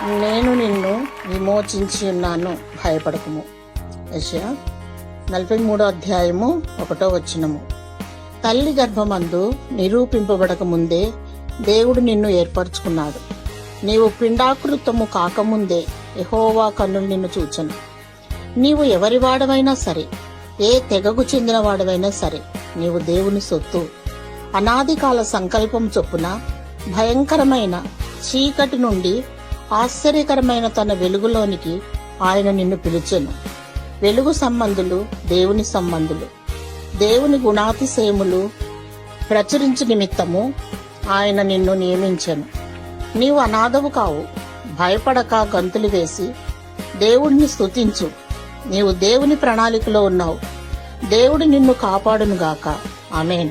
నేను నిన్ను విమోచించి ఉన్నాను, భయపడకుము. యెషయా 43:1. తల్లి గర్భమందు నిరూపింపబడక ముందే దేవుడు నిన్ను ఏర్పరచుకున్నాడు. నీవు పిండాకృతము కాకముందే యెహోవా కన్నులు నిన్ను చూచెను. నీవు ఎవరి వాడవైనా సరే, ఏ తెగకు చెందిన వాడవైనా సరే, నీవు దేవుని సొత్తు. అనాది కాల సంకల్పం చొప్పున భయంకరమైన చీకటి నుండి ఆశ్చర్యకరమైన తన వెలుగులోనికి ఆయన నిన్ను పిలిచెను. వెలుగు సంబంధులు దేవుని సంబంధులు. దేవుని గుణాతిశయములు ప్రచురించు నిమిత్తము ఆయన నిన్ను నియమించెను. నీవు అనాథవు కావు. భయపడక గంతులు వేసి దేవుడిని స్తుతించు. నీవు దేవుని ప్రణాళికలో ఉన్నావు. దేవుడు నిన్ను కాపాడునుగాక. ఆమేన్.